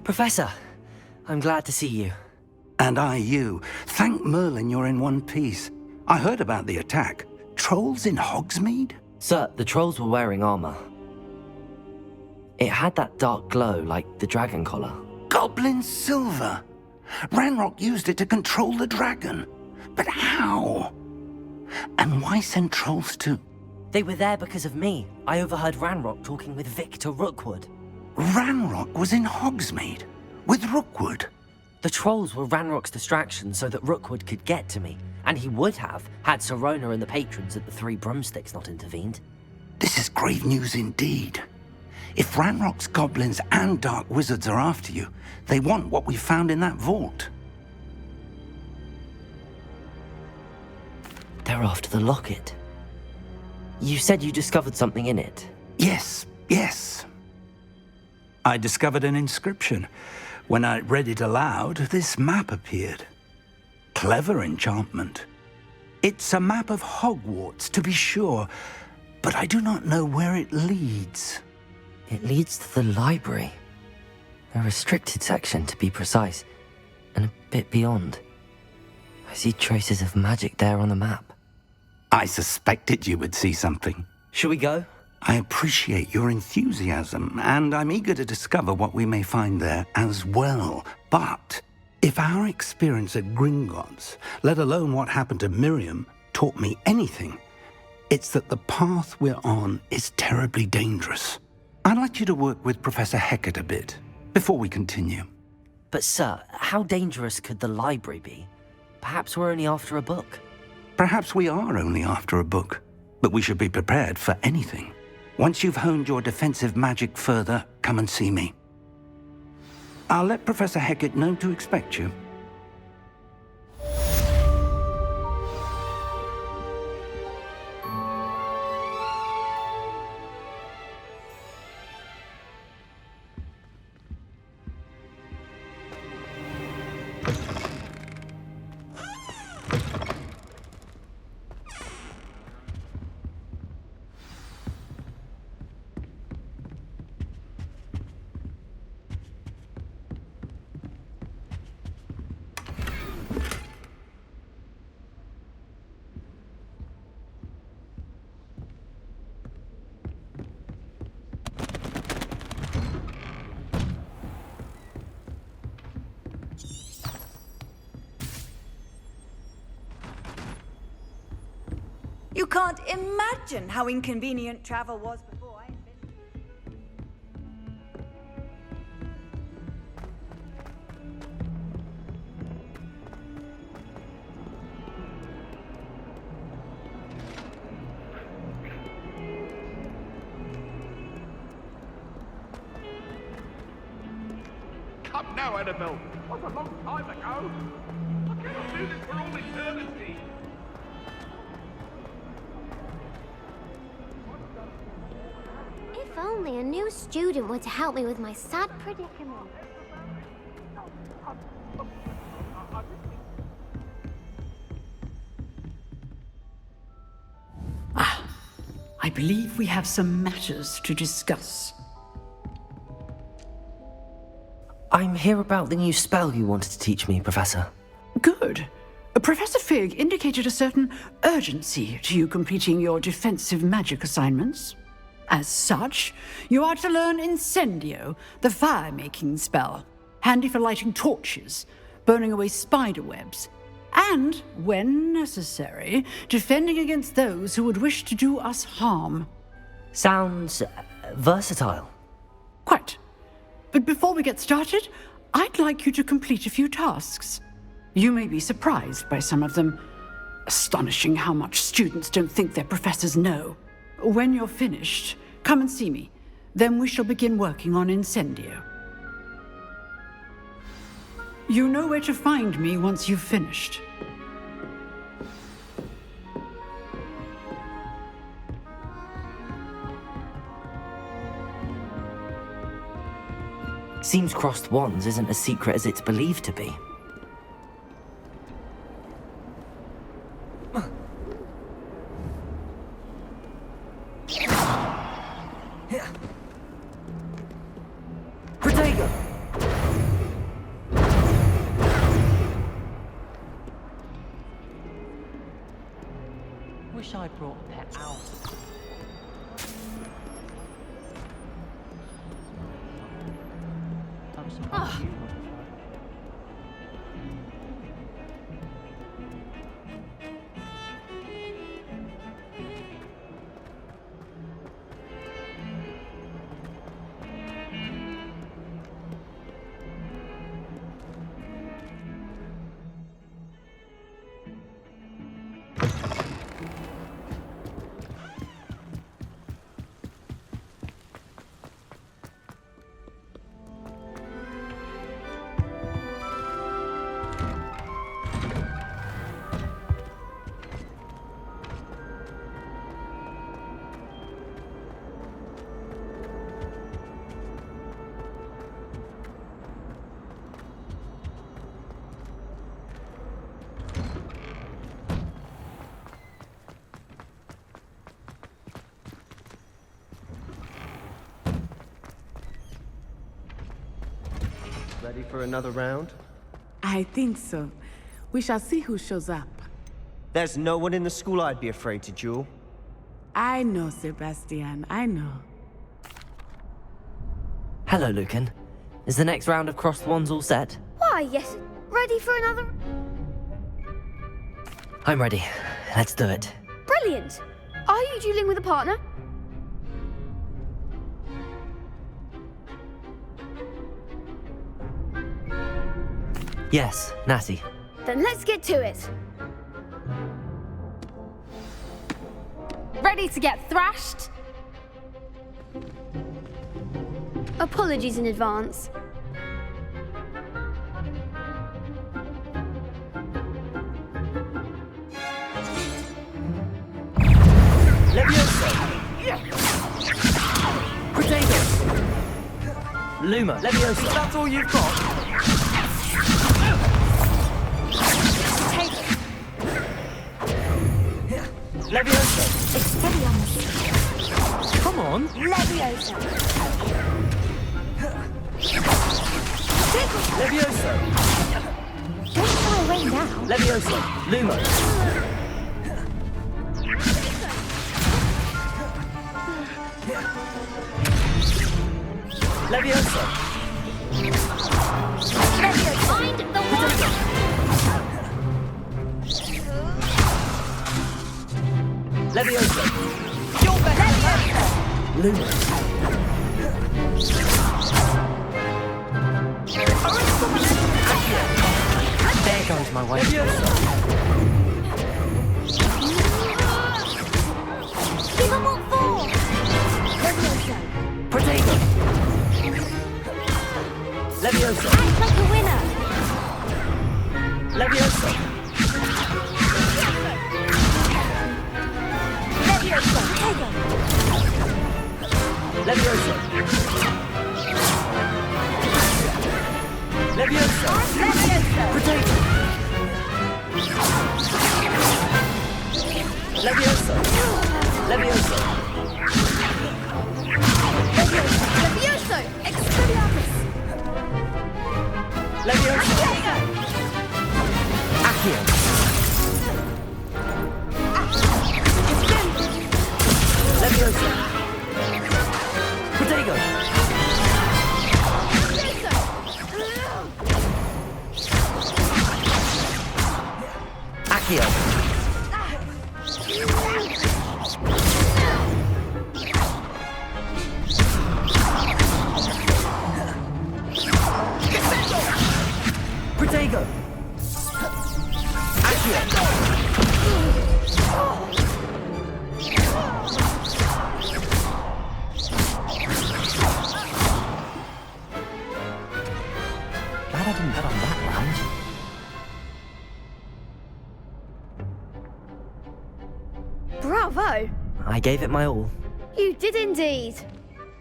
Professor, I'm glad to see you. And I you. Thank Merlin you're in one piece. I heard about the attack. Trolls in Hogsmeade? Sir, the trolls were wearing armor. It had that dark glow like the dragon collar. Goblin silver! Ranrock used it to control the dragon. But how? And why send trolls to... They were there because of me. I overheard Ranrock talking with Victor Rookwood. Ranrock was in Hogsmeade? With Rookwood? The trolls were Ranrock's distraction so that Rookwood could get to me. And he would have, had Sirona and the patrons at the Three Broomsticks not intervened. This is grave news indeed. If Ranrock's goblins and dark wizards are after you, they want what we found in that vault. They're after the locket. You said you discovered something in it. Yes. I discovered an inscription. When I read it aloud, this map appeared. Clever enchantment. It's a map of Hogwarts, to be sure, but I do not know where it leads. It leads to the library. A restricted section, to be precise, and a bit beyond. I see traces of magic there on the map. I suspected you would see something. Shall we go? I appreciate your enthusiasm, and I'm eager to discover what we may find there as well. But if our experience at Gringotts, let alone what happened to Miriam, taught me anything, it's that the path we're on is terribly dangerous. I'd like you to work with Professor Hecat a bit, before we continue. But sir, how dangerous could the library be? Perhaps we're only after a book. Perhaps we are only after a book, but we should be prepared for anything. Once you've honed your defensive magic further, come and see me. I'll let Professor Hecat know to expect you. You can't imagine how inconvenient travel was before I invented it. Come now, Annabelle. That was a long time ago. I cannot do this for all eternity. If only a new student were to help me with my sad predicament. I believe we have some matters to discuss. I'm here about the new spell you wanted to teach me, Professor. Good. Professor Fig indicated a certain urgency to you completing your defensive magic assignments. As such, you are to learn Incendio, the fire-making spell, handy for lighting torches, burning away spider webs, and, when necessary, defending against those who would wish to do us harm. Sounds versatile. Quite. But before we get started, I'd like you to complete a few tasks. You may be surprised by some of them. Astonishing how much students don't think their professors know. When you're finished, come and see me. Then we shall begin working on Incendio. You know where to find me once you've finished. Seems crossed wands isn't as secret as it's believed to be. Protego! Ready for another round? I think so. We shall see who shows up. There's no one in the school I'd be afraid to duel. I know, Sebastian, I know. Hello, Lucan. Is the next round of Cross the Wands all set? Why, yes. Ready for another... I'm ready. Let's do it. Brilliant! Are you dueling with a partner? Yes, Natty. Then let's get to it. Ready to get thrashed? Apologies in advance. Levioso! Potato! Luma! Levioso! That's all you've got? Levioso! Expelliarmus! Come on! Levioso! Levioso! Don't fly away now! Levioso! Luma! Levioso! Levioso! Find the water! Levioso! You're better! Levioso! Luma! There goes my way. Levioso! Give them what for! Levioso! Potato! Levioso! Act like a winner! Levioso! Levioso! Potato! Levioso! Levioso! Levioso! Potato! Levioso! Levioso! Levioso! Expelliarmus! Levioso! Accio! Levioso! Potato! Accio! Potato! Accio! Glad I didn't bet on that round. Bravo! I gave it my all. You did indeed.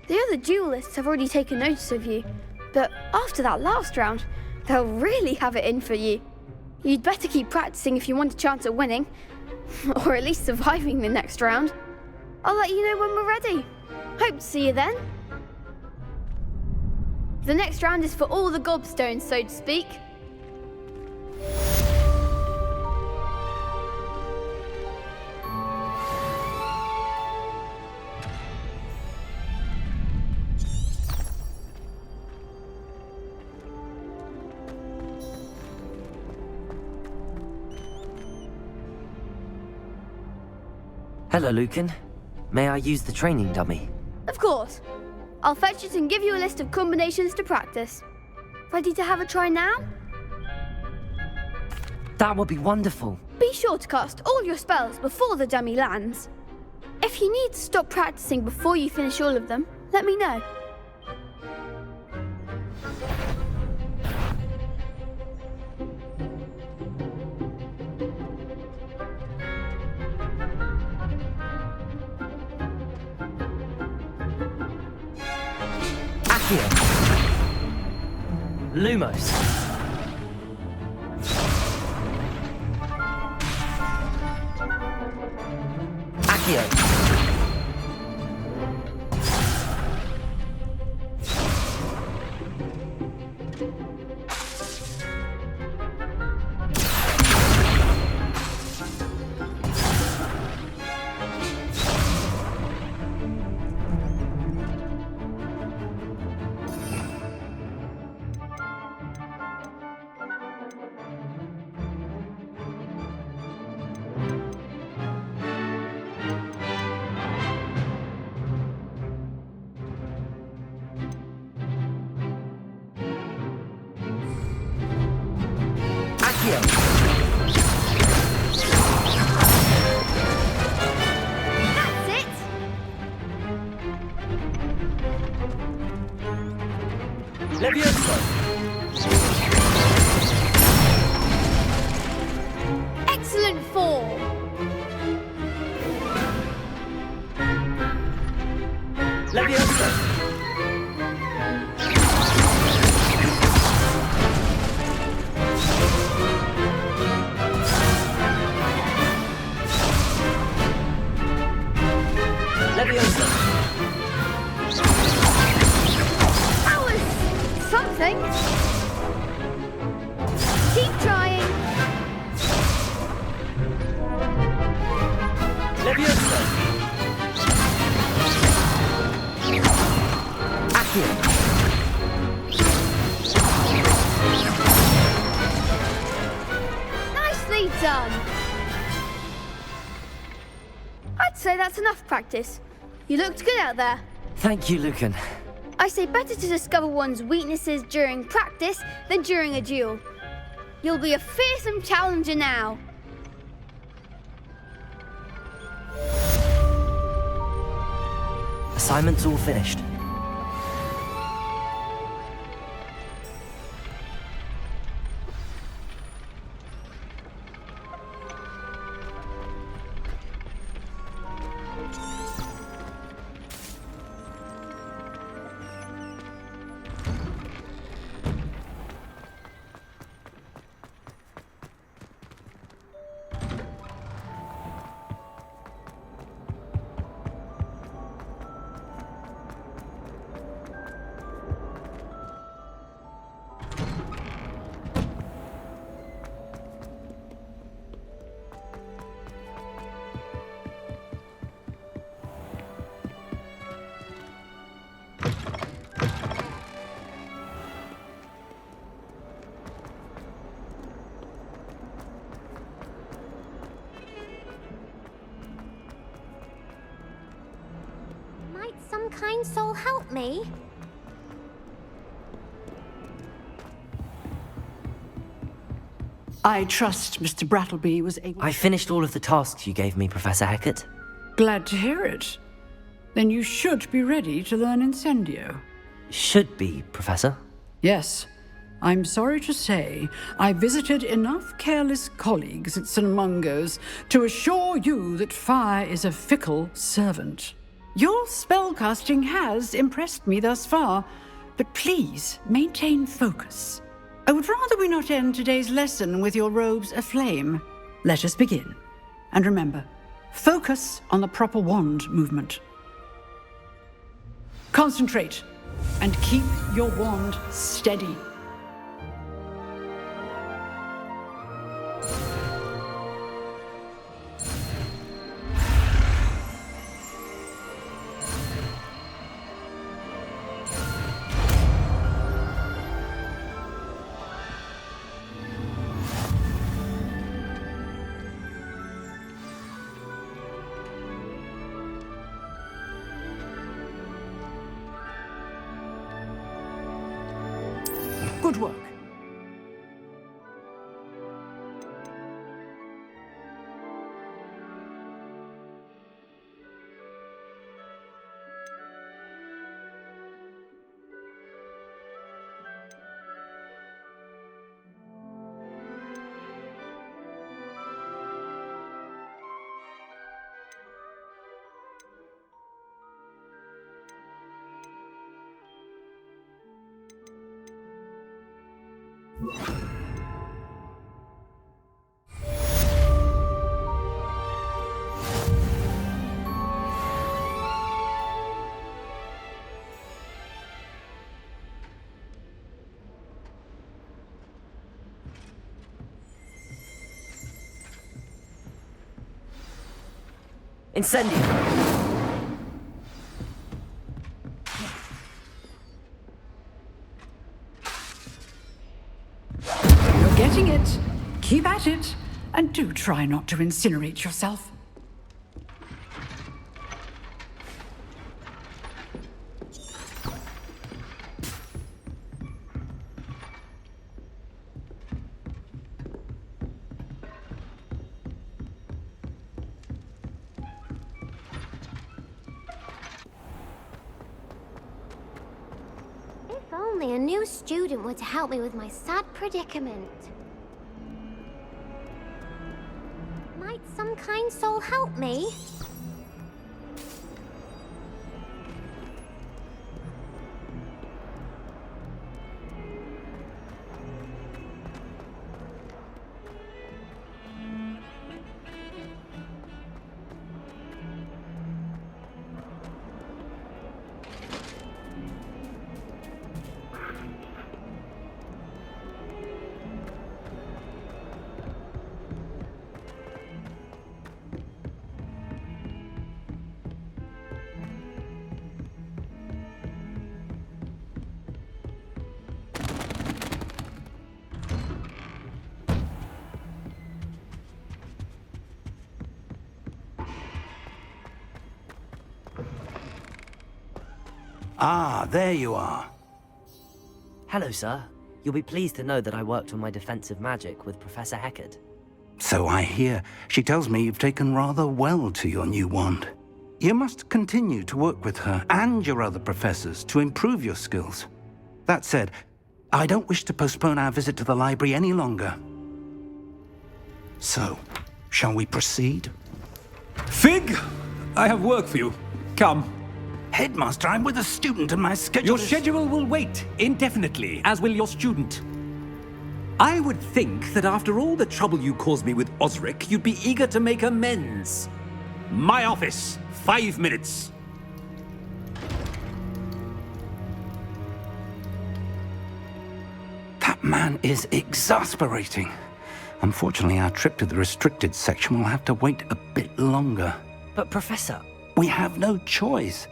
The other duelists have already taken notice of you, but after that last round, they'll really have it in for you. You'd better keep practicing if you want a chance at winning, or at least surviving the next round. I'll let you know when we're ready. Hope to see you then. The next round is for all the gobstones, so to speak. Hello, Lucan. May I use the training dummy? Of course. I'll fetch it and give you a list of combinations to practice. Ready to have a try now? That would be wonderful. Be sure to cast all your spells before the dummy lands. If you need to stop practicing before you finish all of them, let me know. Accio. Lumos. Accio. That's it! Levioso. Excellent form! Levioso. Levioso. That was something. Keep trying. Levioso. Accio. Nicely done. I'd say that's enough practice. You looked good out there. Thank you, Lucan. I say better to discover one's weaknesses during practice than during a duel. You'll be a fearsome challenger now. Assignment's all finished. Might some kind soul help me? I trust Mr. Brattleby was able... I finished all of the tasks you gave me, Professor Hecat. Glad to hear it. Then you should be ready to learn Incendio. Should be, Professor. Yes. I'm sorry to say, I visited enough careless colleagues at St. Mungo's to assure you that fire is a fickle servant. Your spellcasting has impressed me thus far, but please maintain focus. I would rather we not end today's lesson with your robes aflame. Let us begin. And remember, focus on the proper wand movement. Concentrate and keep your wand steady. Good work. Incendio! You're getting it. Keep at it. And do try not to incinerate yourself. If only a new student were to help me with my sad predicament. Might some kind soul help me? Ah, there you are. Hello, sir. You'll be pleased to know that I worked on my defensive magic with Professor Heckard. So I hear. She tells me you've taken rather well to your new wand. You must continue to work with her and your other professors to improve your skills. That said, I don't wish to postpone our visit to the library any longer. So, shall we proceed? Fig! I have work for you. Come. Headmaster, I'm with a student and my schedule Your schedule will wait indefinitely, as will your student. I would think that after all the trouble you caused me with Osric, you'd be eager to make amends. My office, 5 minutes. That man is exasperating. Unfortunately, our trip to the restricted section will have to wait a bit longer. But, Professor... We have no choice.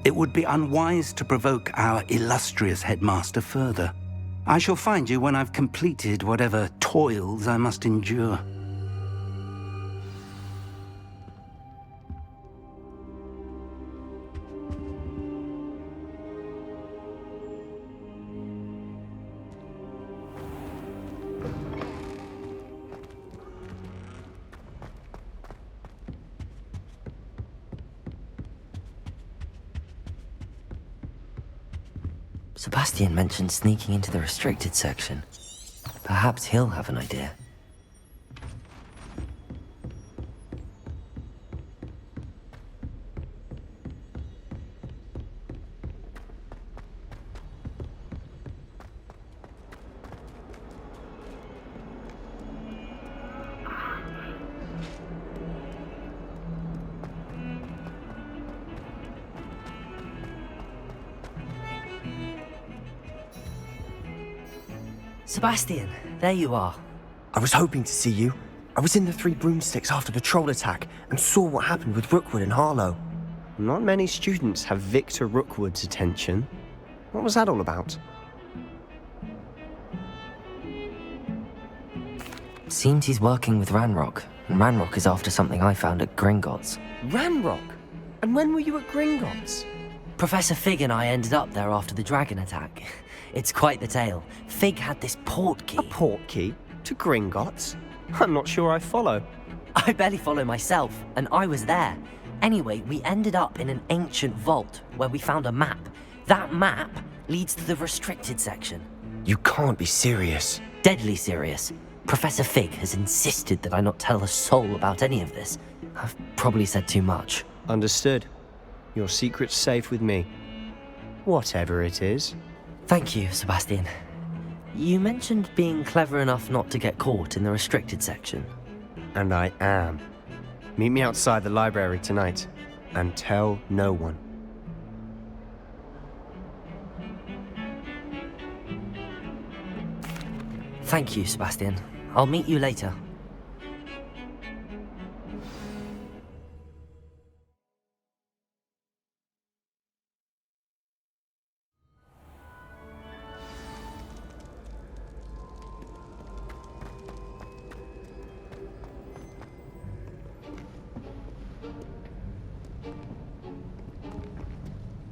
It would be unwise to provoke our illustrious headmaster further. I shall find you when I've completed whatever toils I must endure. Sebastian mentioned sneaking into the restricted section. Perhaps he'll have an idea. Sebastian, there you are. I was hoping to see you. I was in the Three Broomsticks after the troll attack and saw what happened with Rookwood and Harlow. Not many students have Victor Rookwood's attention. What was that all about? Seems he's working with Ranrock, and Ranrock is after something I found at Gringotts. Ranrock? And when were you at Gringotts? Professor Fig and I ended up there after the dragon attack. it's quite the tale. Fig had this port key. A port key? To Gringotts? I'm not sure I follow. I barely follow myself, and I was there. Anyway, we ended up in an ancient vault where we found a map. That map leads to the restricted section. You can't be serious. Deadly serious. Professor Fig has insisted that I not tell a soul about any of this. I've probably said too much. Understood. Your secret's safe with me. Whatever it is. Thank you, Sebastian. You mentioned being clever enough not to get caught in the restricted section. And I am. Meet me outside the library tonight, and tell no one. Thank you, Sebastian. I'll meet you later.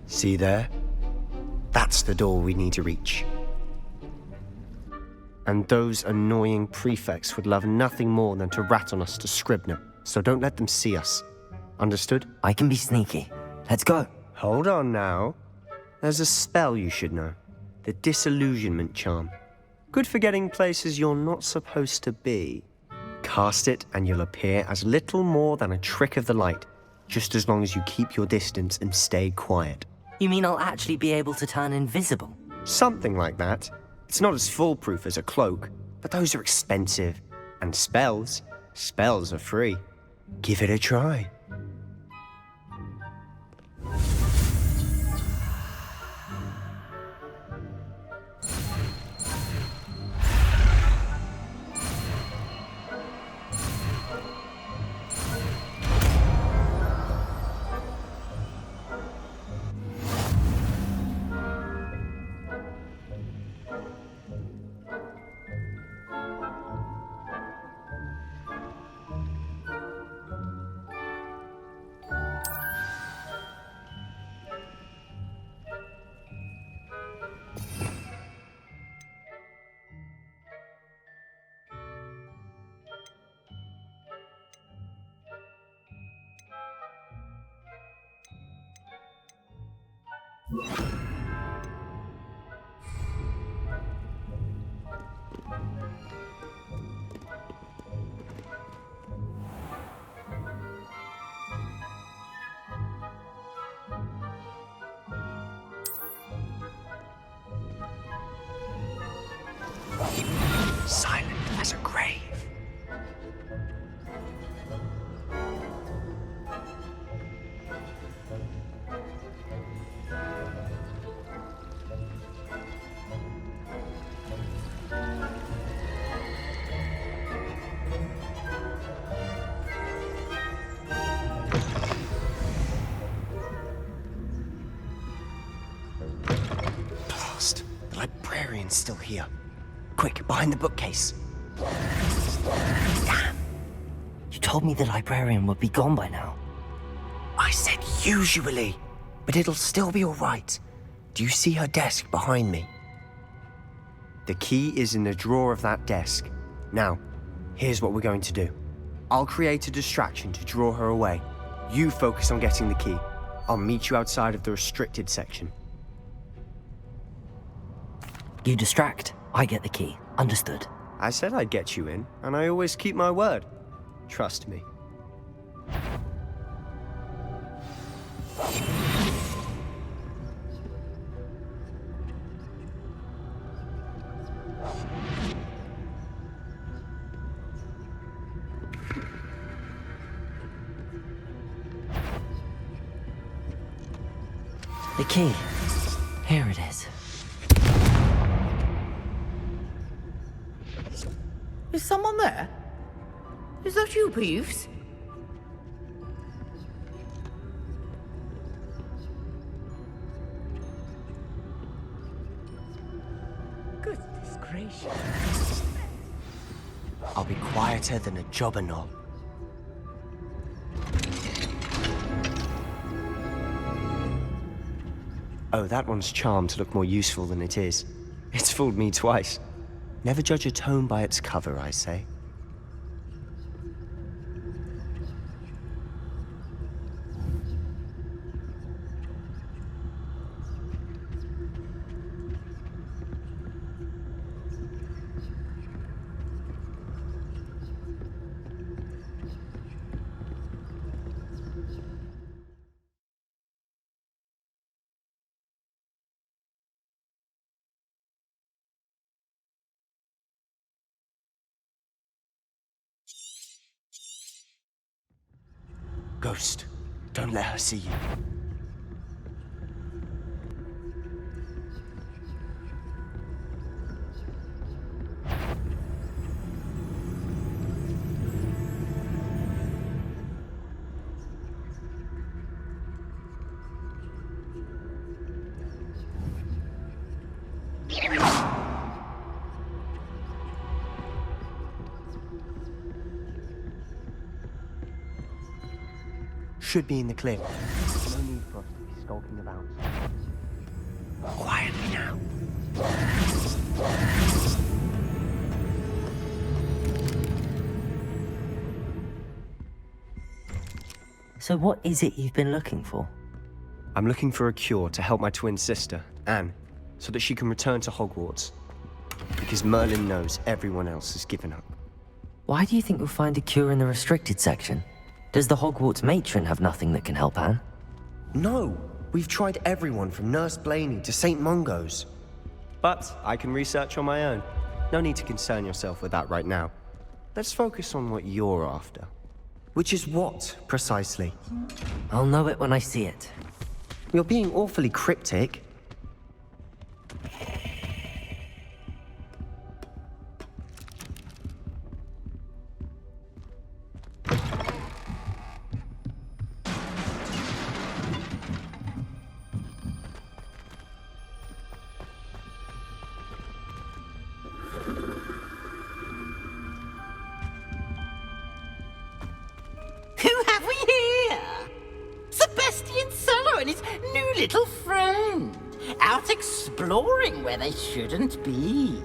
See there? That's the door we need to reach. And those annoying prefects would love nothing more than to rat on us to Scribner, so don't let them see us. Understood? I can be sneaky. Let's go. Hold on now. There's a spell you should know. The Disillusionment Charm. Good for getting places you're not supposed to be. Cast it and you'll appear as little more than a trick of the light, just as long as you keep your distance and stay quiet. You mean I'll actually be able to turn invisible? Something like that. It's not as foolproof as a cloak, but those are expensive. And spells are free. Give it a try. Silent as a grave. Blast! The librarian's still here. Quick, behind the bookcase. Damn. You told me the librarian would be gone by now. I said usually, but it'll still be all right. Do you see her desk behind me? The key is in the drawer of that desk. Now, here's what we're going to do. I'll create a distraction to draw her away. You focus on getting the key. I'll meet you outside of the restricted section. You distract, I get the key. Understood. I said I'd get you in, and I always keep my word. Trust me. The key. Here it is. Is someone there? Is that you, Peeves? Goodness gracious. I'll be quieter than a jobberknoll. Oh, that one's charmed to look more useful than it is. It's fooled me twice. Never judge a tome by its cover, I say. Ghost, don't let her see you. Should be in the clear. No need for us to be skulking about. Quietly now. So what is it you've been looking for? I'm looking for a cure to help my twin sister, Anne, so that she can return to Hogwarts. Because Merlin knows everyone else has given up. Why do you think you'll find a cure in the restricted section? Does the Hogwarts matron have nothing that can help Anne? No, we've tried everyone from Nurse Blaney to St. Mungo's. But I can research on my own. No need to concern yourself with that right now. Let's focus on what you're after. Which is what, precisely? I'll know it when I see it. You're being awfully cryptic. Little friend, out exploring where they shouldn't be.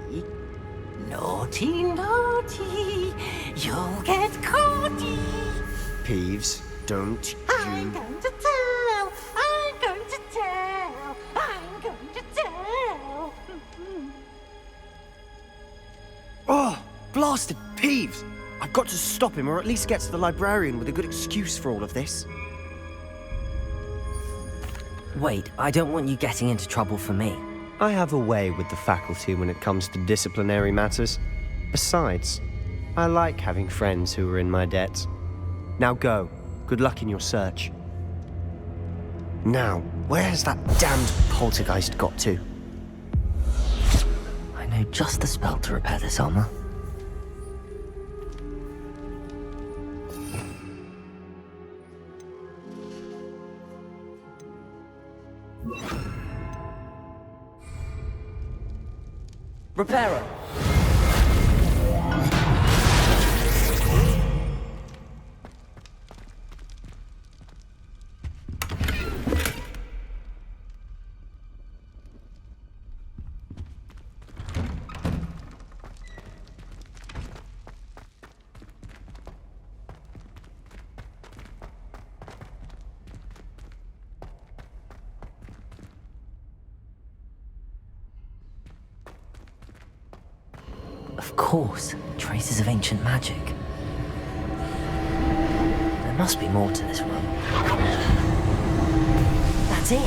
Naughty, naughty, you'll get caughty. Peeves, don't I'm going to tell, I'm going to tell, I'm going to tell. Oh, blasted Peeves! I've got to stop him, or at least get to the librarian with a good excuse for all of this. Wait, I don't want you getting into trouble for me. I have a way with the faculty when it comes to disciplinary matters. Besides, I like having friends who are in my debt. Now go. Good luck in your search. Now, where has that damned poltergeist got to? I know just the spell to repair this armor. Repairer! Of course, traces of ancient magic. There must be more to this room. That's it!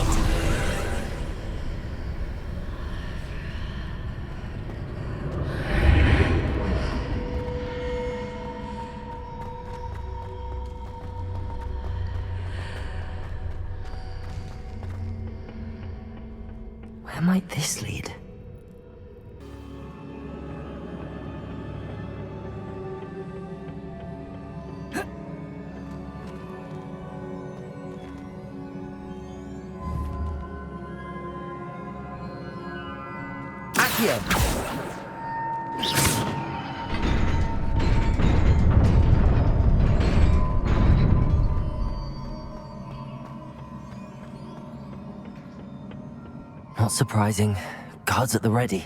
Where might this lead? Not surprising. Guards at the ready.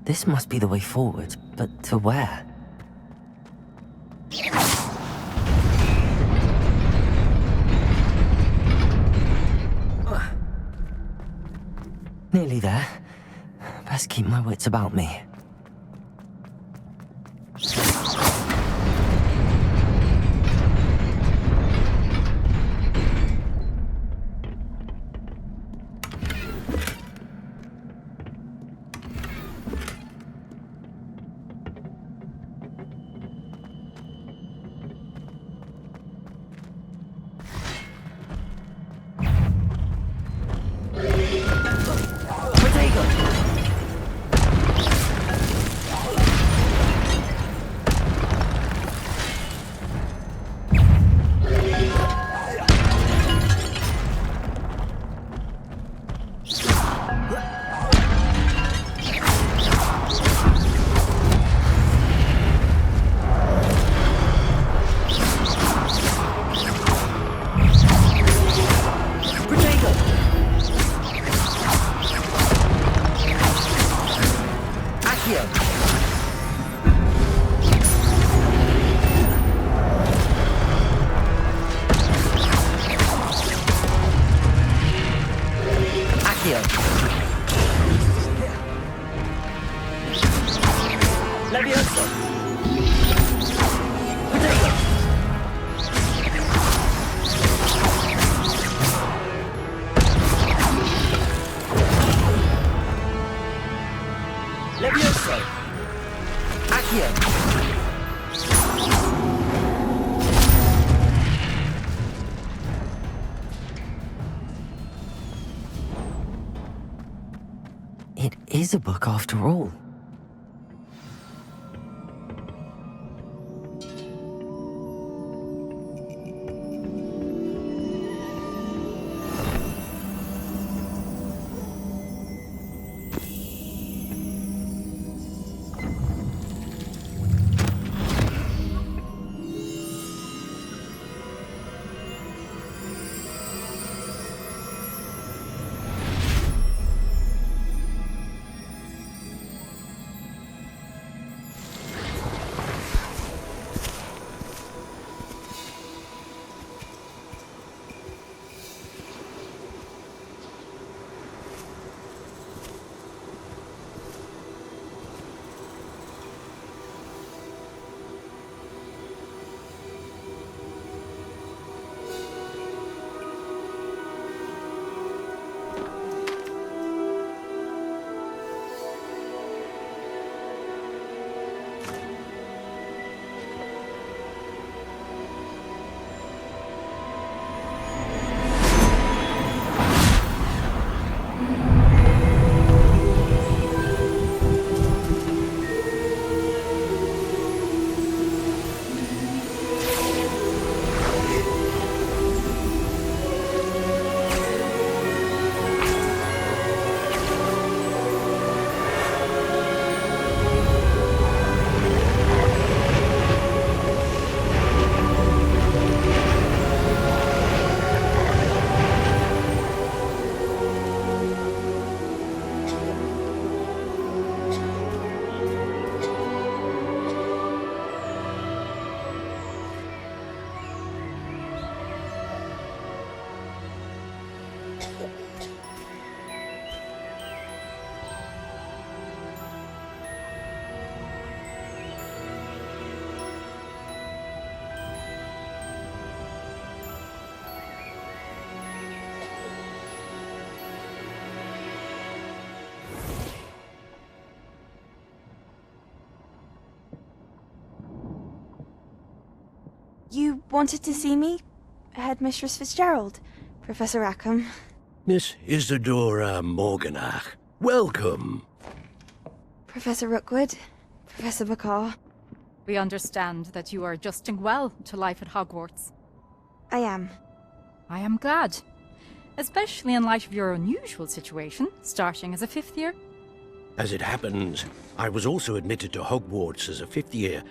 This must be the way forward, but to where? Nearly there. Best keep my wits about me. It is a book after all. You wanted to see me? Headmistress Fitzgerald, Professor Rackham. Miss Isadora Morganach, welcome. Professor Rookwood, Professor Bakar. We understand that you are adjusting well to life at Hogwarts. I am. I am glad. Especially in light of your unusual situation, starting as a 5th year. As it happens, I was also admitted to Hogwarts as a 5th year.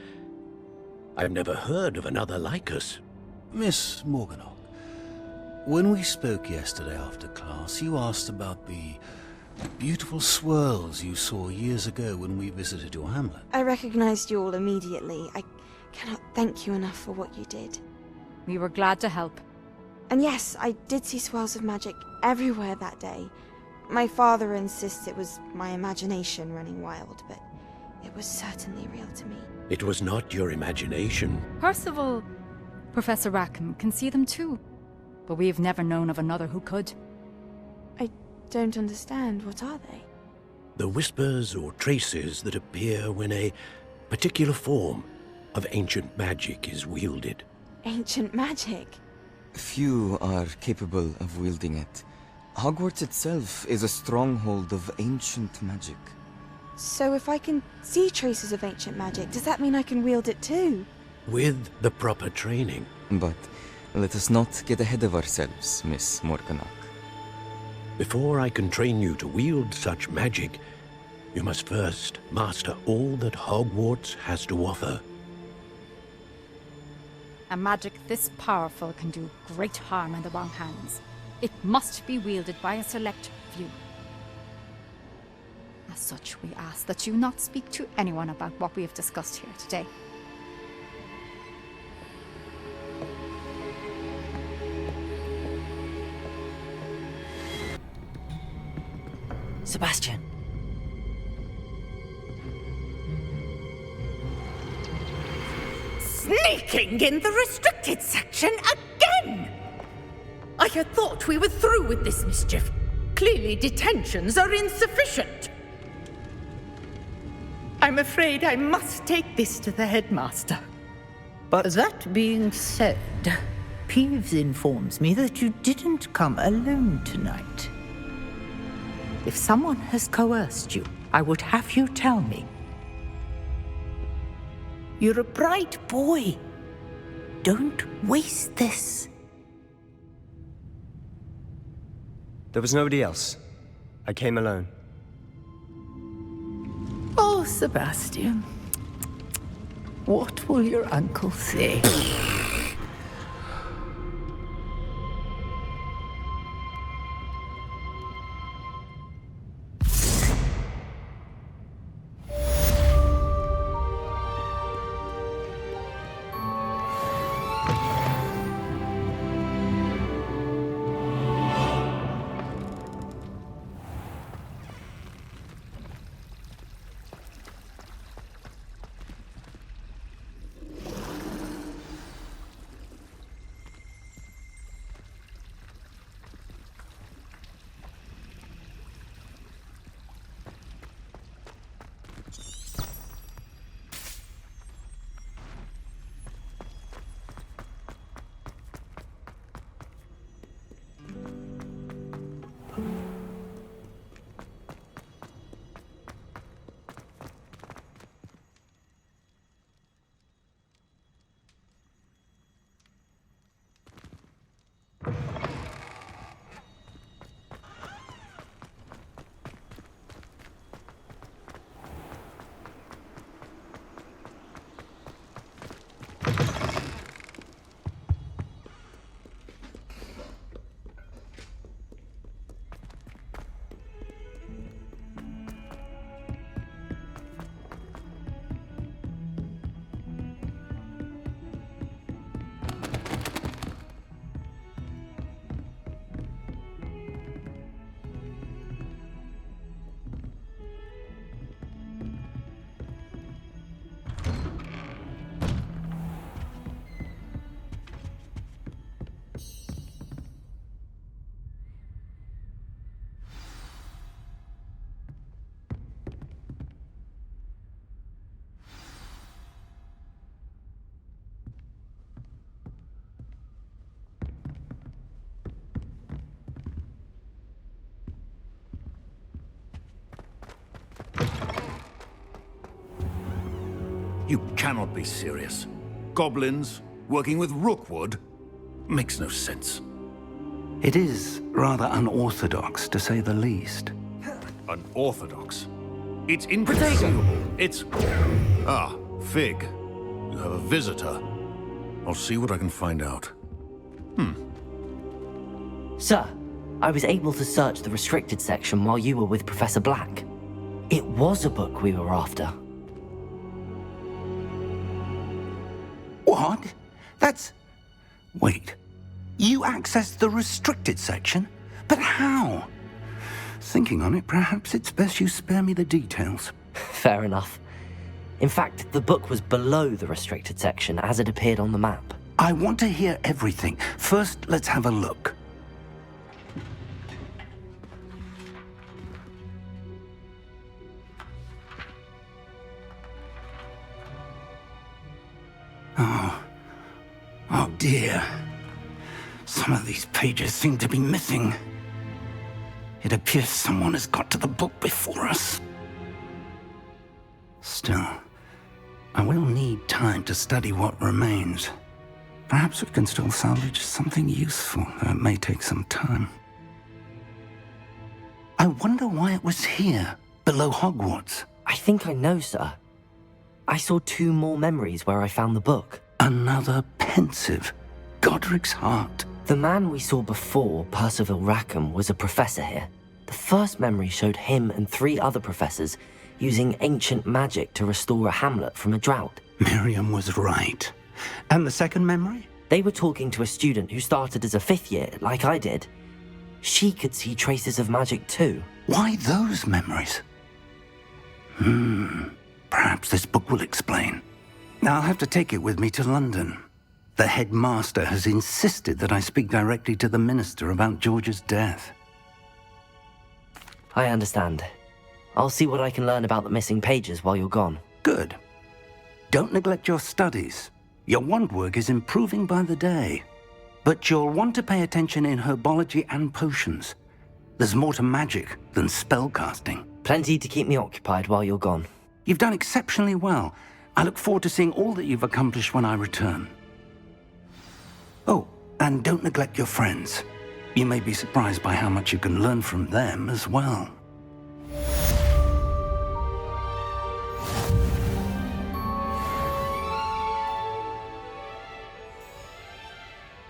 I've never heard of another like us. Miss Morganach, when we spoke yesterday after class, you asked about the beautiful swirls you saw years ago when we visited your hamlet. I recognized you all immediately. I cannot thank you enough for what you did. We were glad to help. And yes, I did see swirls of magic everywhere that day. My father insists it was my imagination running wild, but it was certainly real to me. It was not your imagination. Percival, Professor Rackham can see them too. But we've never known of another who could. I don't understand. What are they? The whispers or traces that appear when a particular form of ancient magic is wielded. Ancient magic? Few are capable of wielding it. Hogwarts itself is a stronghold of ancient magic. So if I can see traces of ancient magic, does that mean I can wield it too? With the proper training. But let us not get ahead of ourselves, Miss Morganach. Before I can train you to wield such magic, you must first master all that Hogwarts has to offer. A magic this powerful can do great harm in the wrong hands. It must be wielded by a select few. As such, we ask that you not speak to anyone about what we have discussed here today. Sebastian. Sneaking in the restricted section again! I had thought we were through with this mischief. Clearly detentions are insufficient. I'm afraid I must take this to the headmaster. But that being said, Peeves informs me that you didn't come alone tonight. If someone has coerced you, I would have you tell me. You're a bright boy. Don't waste this. There was nobody else. I came alone. Oh, Sebastian. What will your uncle say? You cannot be serious. Goblins working with Rookwood? Makes no sense. It is rather unorthodox, to say the least. Unorthodox? It's inconceivable. It's... Ah, Fig. You have a visitor. I'll see what I can find out. Sir, I was able to search the restricted section while you were with Professor Black. It was a book we were after. What? That's... Wait. You accessed the restricted section? But how? Thinking on it, perhaps it's best you spare me the details. Fair enough. In fact, the book was below the restricted section as it appeared on the map. I want to hear everything. First, let's have a look. Oh dear. Some of these pages seem to be missing. It appears someone has got to the book before us. Still, I will need time to study what remains. Perhaps we can still salvage something useful, though it may take some time. I wonder why it was here, below Hogwarts. I think I know, sir. I saw 2 more memories where I found the book. Another pensive. Godric's heart. The man we saw before, Percival Rackham, was a professor here. The first memory showed him and 3 other professors using ancient magic to restore a hamlet from a drought. Miriam was right. And the second memory? They were talking to a student who started as a 5th year, like I did. She could see traces of magic too. Why those memories? Perhaps this book will explain. Now I'll have to take it with me to London. The headmaster has insisted that I speak directly to the minister about George's death. I understand. I'll see what I can learn about the missing pages while you're gone. Good. Don't neglect your studies. Your wand work is improving by the day. But you'll want to pay attention in herbology and potions. There's more to magic than spellcasting. Plenty to keep me occupied while you're gone. You've done exceptionally well. I look forward to seeing all that you've accomplished when I return. Oh, and don't neglect your friends. You may be surprised by how much you can learn from them as well.